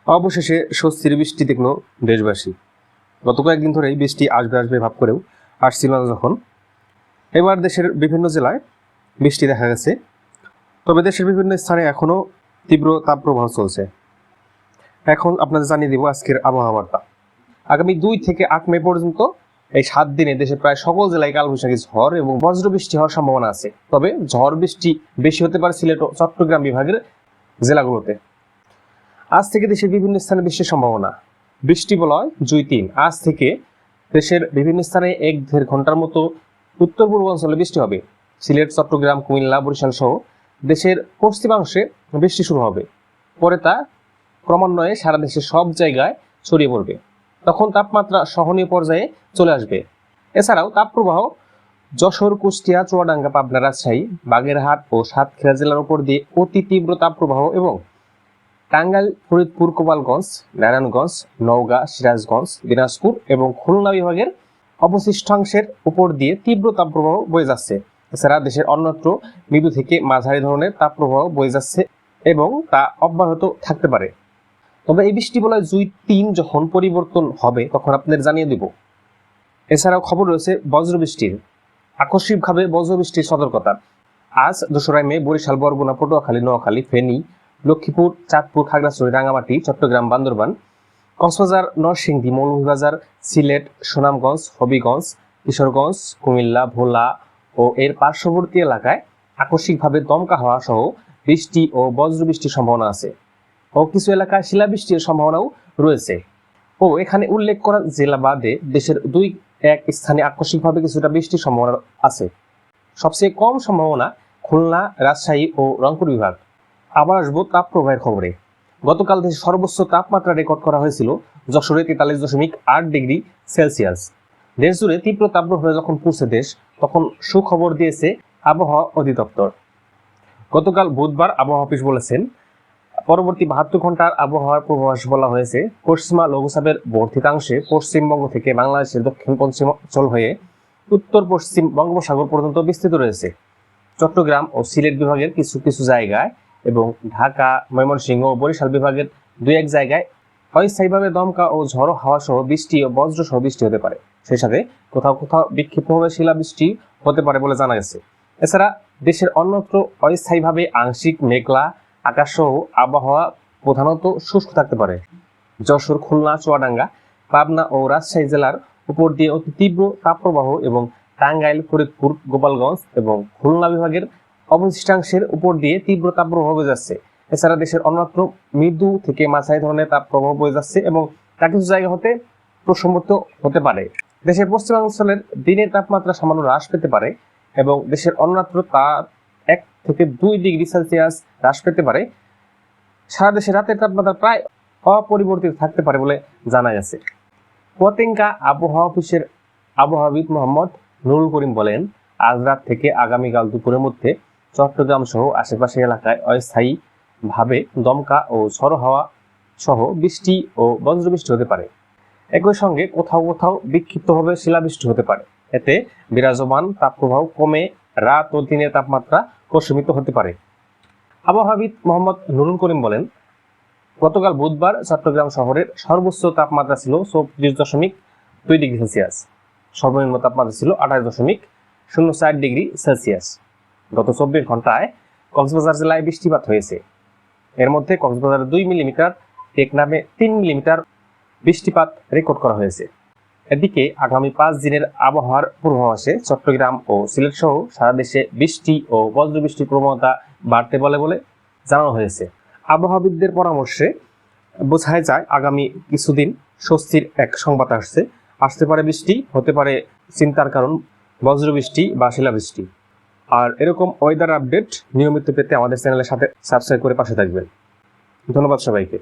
অবশেষে স্বস্তির বৃষ্টি দেখলো দেশবাসী। গত কয়েকদিন ধরেই বৃষ্টি আসবে আসবে ভাব করেও আসছিল না যখন, এবার দেশের বিভিন্ন জেলায় বৃষ্টি দেখা গেছে। তবে দেশের বিভিন্ন স্থানে এখনও তীব্র তাপপ্রবাহ চলছে। এখন আপনাদের জানিয়ে দিব আজকের আবহাওয়া বার্তা। আগামী 2 থেকে 8 মে পর্যন্ত এই 7 দিনে দেশের প্রায় সকল জেলায় কালবৈশাখী ঝড় এবং বজ্র বৃষ্টি হওয়ার সম্ভাবনা আছে। তবে ঝড় বৃষ্টি বেশি হতে পারে সিলেট ও চট্টগ্রাম বিভাগের জেলাগুলোতে। আজ থেকে দেশের বিভিন্ন স্থানে বৃষ্টির সম্ভাবনা। বৃষ্টি বলয় জুই 3। আজ থেকে দেশের বিভিন্ন স্থানে 1-1.5 ঘন্টার মতো উত্তর পূর্বাঞ্চলে বৃষ্টি হবে। সিলেট, চট্টগ্রাম, কুমিল্লা, বরিশাল সহ দেশের পশ্চিমাংশে বৃষ্টি শুরু হবে। পরে তা ক্রমান্বয়ে সারা দেশের সব জায়গায় ছড়িয়ে পড়বে। তখন তাপমাত্রা সহনীয় পর্যায়ে চলে আসবে। এছাড়াও তাপপ্রবাহ যশোর, কুষ্টিয়া, চুয়াডাঙ্গা, পাবনা, রাজশাহী, বাগেরহাট ও সাতক্ষীরা জেলার উপর দিয়ে অতি তীব্র তাপপ্রবাহ এবং টাঙ্গাইল, ফরিদপুর, গোপালগঞ্জ, নারায়ণগঞ্জ, নওগাঁ, সিরাজগঞ্জ, দিনাজপুর এবং খুলনা বিভাগের অবশিষ্টাংশের উপর দিয়ে তীব্র তাপপ্রবাহ বয়ে যাচ্ছে। এছাড়া দেশের অন্যত্র মৃদু থেকে মাঝারি ধরনের তাপপ্রবাহ বয়ে যাচ্ছে এবং তা অব্যাহত থাকতে পারে। তবে এই বৃষ্টি বলয় জুই 3 যখন পরিবর্তন হবে তখন আপনাদের জানিয়ে দেব। এছাড়াও খবর রয়েছে বজ্রবৃষ্টির। আকস্মিকভাবে বজ্রবৃষ্টির সতর্কতা। আজ 2রা মে বরিশাল, বরগুনা, পটুয়াখালী, নোয়াখালী, ফেনী, লক্ষ্মীপুর, চাঁদপুর, খাগড়াছড়ি, রাঙ্গামাটি, চট্টগ্রাম, বান্দরবান, কক্সবাজার, নরসিংদী, মৌলভীবাজার, সিলেট, সুনামগঞ্জ, হবিগঞ্জ, কিশোরগঞ্জ, কুমিল্লা, ভোলা ও এর পার্শ্ববর্তী এলাকায় আকস্মিকভাবে দমকা হওয়া সহ বৃষ্টি ও বজ্রবৃষ্টির সম্ভাবনা আছে ও কিছু এলাকায় শিলাবৃষ্টির সম্ভাবনাও রয়েছে। এখানে উল্লেখ করা জেলা বাদে দেশের 2-1 স্থানে আকস্মিকভাবে কিছুটা বৃষ্টির সম্ভাবনা আছে। সবচেয়ে কম সম্ভাবনা খুলনা, রাজশাহী ও রংপুর বিভাগ। আবার আসবো তাপপ্রবাহের খবরে। গতকাল দেশে সর্বোচ্চ তাপমাত্রা রেকর্ড করা হয়েছিল যশোরে 43.8 ডিগ্রি সেলসিয়াস। দেশ জুড়ে তীব্র তাপপ্রবাহে যখন পৌঁছে দেশ, তখন সুখবর দিয়েছে আবহাওয়া অধিদপ্তর। গতকাল বুধবার আবহাওয়া অফিস বলেছেন, পরবর্তী 72 ঘন্টার আবহাওয়ার পূর্বাভাস বলা হয়েছে পশ্চিমা লঘুচাপের বর্ধিতাংশে পশ্চিমবঙ্গ থেকে বাংলাদেশের দক্ষিণ পশ্চিম অঞ্চল হয়ে উত্তর পশ্চিম বঙ্গোপসাগর পর্যন্ত বিস্তৃত রয়েছে। চট্টগ্রাম ও সিলেট বিভাগের কিছু কিছু জায়গায় এবং ঢাকা, ময়মনসিংহ ও বরিশাল বিভাগের 2-1 জায়গায় অস্থায়ীভাবে দমকা ও ঝড়ো হাওয়া সহ বৃষ্টি ও বজ্র সহ বৃষ্টি হতে পারে। সেই সাথে কোথাও কোথাও বিক্ষিপ্তভাবে শিলাবৃষ্টি হতে পারে বলে জানা গেছে। এছাড়া দেশের অন্যত্র অস্থায়ীভাবে আংশিক মেঘলা আকাশ সহ আবহাওয়া প্রধানত শুষ্ক থাকতে পারে। যশোর, খুলনা, চুয়াডাঙ্গা, পাবনা ও রাজশাহী জেলার উপর দিয়ে অতি তীব্র তাপপ্রবাহ এবং টাঙ্গাইল, ফরিদপুর, গোপালগঞ্জ এবং খুলনা বিভাগের অবশিষ্টাংশের উপর দিয়ে তীব্র তাপপ্রবাহ বয়ে যাচ্ছে। এছাড়া দেশের অন্যত্র মৃদু থেকে মাঝারি ধরনের তাপপ্রবাহ বয়ে যাচ্ছে এবং তা কিছু জায়গা হতে প্রশমিত হতে পারে। দেশের পশ্চিমাঞ্চলের দিনের তাপমাত্রা সামান্য হ্রাস পেতে পারে এবং দেশের অন্যত্র তা 1 থেকে 2 ডিগ্রি সেলসিয়াস হ্রাস পেতে পারে। সারা দেশে রাতের তাপমাত্রা প্রায় অপরিবর্তিত থাকতে পারে বলে জানা গেছে। পতেঙ্গা আবহাওয়া অফিসের আবহাওয়াবিদ মোহাম্মদ নুরুল করিম বলেন, আজ রাত থেকে আগামীকাল দুপুরের মধ্যে চট্টগ্রাম সহ আশেপাশের এলাকায় অস্থায়ীভাবে দমকা ও ঝড়ো হাওয়া সহ বৃষ্টি ও বজ্রবৃষ্টি হতে পারে। একই সঙ্গে কোথাও কোথাও বিক্ষিপ্তভাবে শিলাবৃষ্টি হতে পারে। এতে বিরাজমান তাপপ্রবাহ কমে রাত ও দিনের তাপমাত্রা প্রশমিত হতে পারে। আবহাওয়াবিদ মোহাম্মদ নুরুল করিম বলেন, গতকাল বুধবার চট্টগ্রাম শহরের সর্বোচ্চ তাপমাত্রা ছিল 34.2 ডিগ্রি সেলসিয়াস। সর্বনিম্ন তাপমাত্রা ছিল 28.04 ডিগ্রি সেলসিয়াস। গত 24 ঘন্টায় কক্সবাজার জেলায় বৃষ্টিপাত হয়েছে। এর মধ্যে কক্সবাজারে 2 মিলিমিটার, টেকনাফে 3 মিলিমিটার বৃষ্টিপাত রেকর্ড করা হয়েছে। এদিকে আগামী 5 দিনের আবহাওয়ার পূর্বাভাসে চট্টগ্রাম ও সিলেট সহ সারা দেশে বৃষ্টি ও বজ্রবৃষ্টির প্রবণতা বাড়তে বলে জানানো হয়েছে। আবহাওয়াবিদদের পরামর্শে বোঝা যায় আগামী কিছুদিন স্বস্তির এক সংবাদ আসতে পারে বৃষ্টি, হতে পারে চিন্তার কারণ বজ্রবৃষ্টি বা শিলাবৃষ্টি। আর এরকম ওয়েদার আপডেট নিয়মিত পেতে আমাদের চ্যানেলের সাথে সাবস্ক্রাইব করে পাশে থাকবেন। ধন্যবাদ সবাইকে।